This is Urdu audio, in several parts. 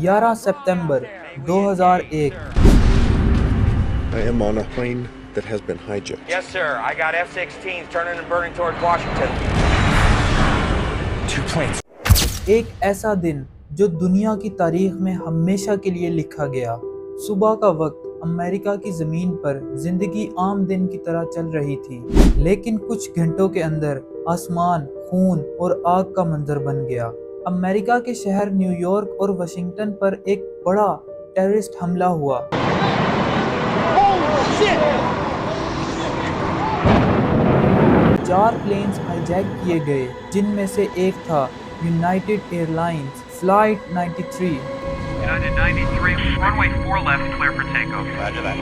11 September 2001 I am on a plane that has been hijacked. Yes, sir. I got F-16s turning and burning towards Washington. 2 planes. ایک ایسا دن جو دنیا کی تاریخ میں ہمیشہ کے لیے لکھا گیا۔ صبح کا وقت امریکہ کی زمین پر زندگی عام دن کی طرح چل رہی تھی، لیکن کچھ گھنٹوں کے اندر آسمان خون اور آگ کا منظر بن گیا۔ امریکہ کے شہر نیو یارک اور واشنگٹن پر ایک بڑا ٹیررسٹ حملہ ہوا۔ 4 پلینز ہائی جیک کیے گئے، جن میں سے ایک تھا United Airlines flight 93۔ United 93, runway 4 left, clear for takeoff. Roger that.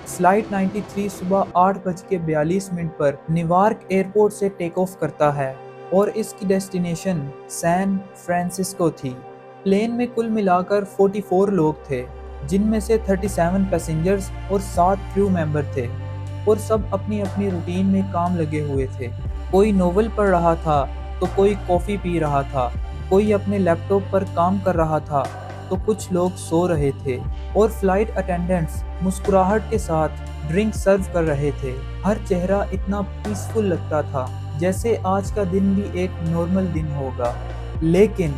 Flight 93 صبح 8:42 پر نیوارک ایئرپورٹ سے ٹیک آف کرتا ہے اور اس کی ڈیسٹینیشن سین فرانسسکو تھی۔ پلین میں کل ملا کر 44 لوگ تھے، جن میں سے 37 پیسنجرز اور 7 کریو ممبر تھے، اور سب اپنی اپنی روٹین میں کام لگے ہوئے تھے۔ کوئی ناول پڑھ رہا تھا تو کوئی کافی پی رہا تھا، کوئی اپنے لیپ ٹاپ پر کام کر رہا تھا تو کچھ لوگ سو رہے تھے، اور فلائٹ اٹینڈنٹس مسکراہٹ کے ساتھ ڈرنک سرو کر رہے تھے۔ ہر چہرہ اتنا پیسفل لگتا تھا جیسے آج کا دن بھی ایک نارمل دن ہوگا۔ لیکن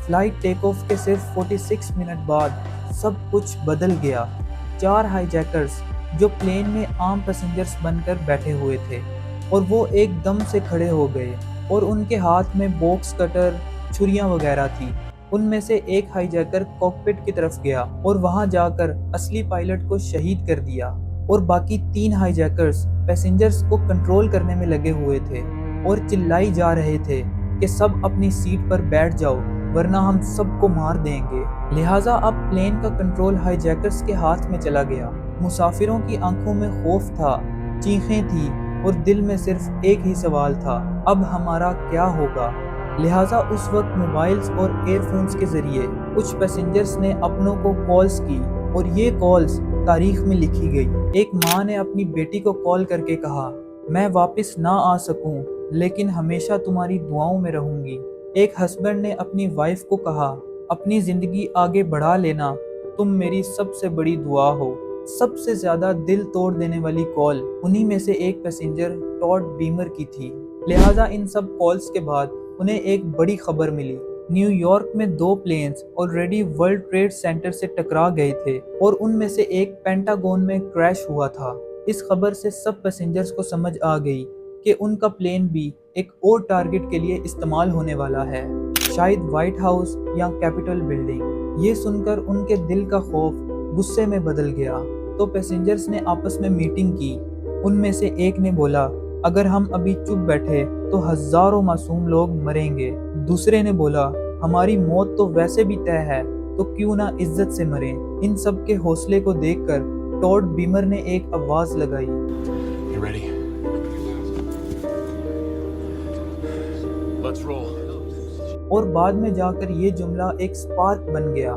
فلائٹ ٹیک آف کے صرف 46 منٹ بعد سب کچھ بدل گیا۔ 4 ہائی جیکرز جو پلین میں عام پیسنجرز بن کر بیٹھے ہوئے تھے، اور وہ ایک دم سے کھڑے ہو گئے، اور ان کے ہاتھ میں باکس کٹر، چھریاں وغیرہ تھی۔ ان میں سے ایک ہائی جیکر کاکپٹ کی طرف گیا اور وہاں جا کر اصلی پائلٹ کو شہید کر دیا، اور باقی 3 ہائی جیکرز پیسنجرز کو کنٹرول کرنے میں لگے ہوئے تھے اور چلائی جا رہے تھے کہ سب اپنی سیٹ پر بیٹھ جاؤ ورنہ ہم سب کو مار دیں گے۔ لہٰذا اب پلین کا کنٹرول ہائی جیکرز کے ہاتھ میں چلا گیا۔ مسافروں کی آنکھوں میں خوف تھا، چیخیں تھیں، اور دل میں صرف ایک ہی سوال تھا، اب ہمارا کیا ہوگا؟ لہٰذا اس وقت موبائلز اور ایئر فونز کے ذریعے کچھ پیسنجرز نے اپنوں کو کالز کی، اور یہ کالز تاریخ میں لکھی گئی۔ ایک ماں نے اپنی بیٹی کو کال کر کے کہا، میں واپس نہ آ سکوں لیکن ہمیشہ تمہاری دعاؤں میں رہوں گی۔ ایک ہسبینڈ نے اپنی وائف کو کہا، اپنی زندگی آگے بڑھا لینا، تم میری سب سے بڑی دعا ہو۔ سب سے زیادہ دل توڑ دینے والی کال انہی میں سے ایک پیسنجر ٹاڈ بیمر کی تھی۔ لہٰذا ان سب کالز کے بعد انہیں ایک بڑی خبر ملی۔ نیو یارک میں 2 planes already World Trade Center سے ٹکرا گئے تھے، اور ان میں سے ایک پینٹاگون میں کریش ہوا تھا۔ اس خبر سے سب پیسنجرز کو سمجھ آ گئی کہ ان کا پلین بھی ایک اور ٹارگٹ کے لیے استعمال ہونے والا ہے، شاید وائٹ ہاؤس یا کیپٹل بلڈنگ۔ یہ سن کر ان کے دل کا خوف غصے میں بدل گیا، تو پیسنجرز نے آپس میں میٹنگ کی۔ ان میں سے ایک نے بولا، اگر ہم ابھی چپ بیٹھے تو ہزاروں معصوم لوگ مریں گے۔ دوسرے نے بولا، ہماری موت تو ویسے بھی طے ہے، تو کیوں نہ عزت سے مریں۔ ان سب کے حوصلے کو دیکھ کر ٹاڈ بیمر نے ایک آواز لگائی، You ready? Let's roll. اور بعد میں جا کر یہ جملہ ایک سپارک بن گیا۔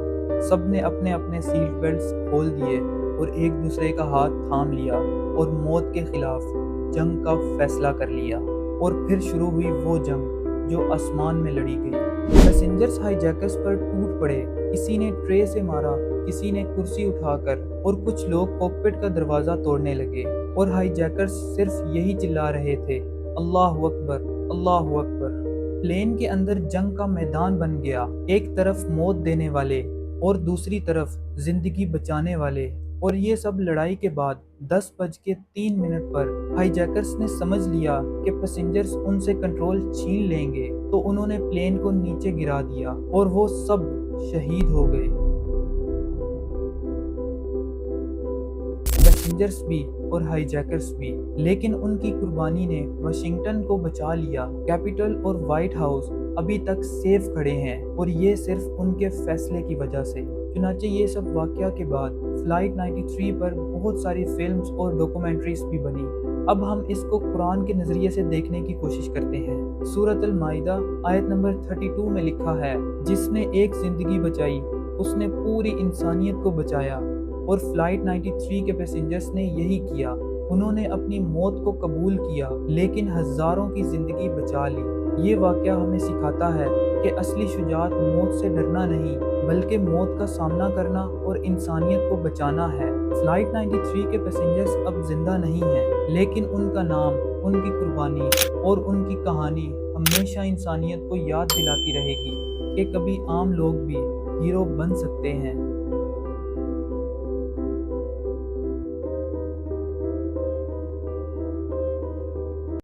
سب نے اپنے اپنے سیٹ بیلٹس کھول دیے اور ایک دوسرے کا ہاتھ تھام لیا اور موت کے خلاف جنگ کا فیصلہ کر لیا، اور پھر شروع ہوئی وہ جنگ جو آسمان میں لڑی گئی۔ پیسنجرز ہائی جیکرز پر ٹوٹ پڑے، کسی نے ٹرے سے مارا، کسی نے کرسی اٹھا کر، اور کچھ لوگ کاکپٹ کا دروازہ توڑنے لگے، اور ہائی جیکرز صرف یہی چلا رہے تھے، اللہ اکبر، اللہ اکبر۔ پلین کے اندر جنگ کا میدان بن گیا، ایک طرف موت دینے والے اور دوسری طرف زندگی بچانے والے۔ اور یہ سب لڑائی کے بعد 10:03 پر ہائی جیکرز نے سمجھ لیا کہ پیسنجرز ان سے کنٹرول چھین لیں گے، تو انہوں نے پلین کو نیچے گرا دیا اور وہ سب شہید ہو گئے، پیسنجرز بھی اور ہائی جیکرز بھی۔ لیکن ان کی قربانی نے واشنگٹن کو بچا لیا۔ کیپٹل اور وائٹ ہاؤس ابھی تک سیف کھڑے ہیں، اور یہ صرف ان کے فیصلے کی وجہ سے۔ چنانچہ یہ سب واقعہ کے بعد فلائٹ 93 پر بہت ساری فلمز اور ڈاکومنٹریز بھی بنی۔ اب ہم اس کو قرآن کے نظریے سے دیکھنے کی کوشش کرتے ہیں۔ سورۃ المائدہ آیت نمبر 32 میں لکھا ہے، جس نے ایک زندگی بچائی اس نے پوری انسانیت کو بچایا، اور فلائٹ 93 کے پیسنجرز نے یہی کیا۔ انہوں نے اپنی موت کو قبول کیا لیکن ہزاروں کی زندگی بچا لی۔ یہ واقعہ ہمیں سکھاتا ہے کہ اصلی شجاعت موت سے ڈرنا نہیں بلکہ موت کا سامنا کرنا اور انسانیت کو بچانا ہے۔ فلائٹ 93 کے پیسنجرز اب زندہ نہیں ہیں، لیکن ان کا نام، ان کی قربانی اور ان کی کہانی ہمیشہ انسانیت کو یاد دلاتی رہے گی کہ کبھی عام لوگ بھی ہیرو بن سکتے ہیں۔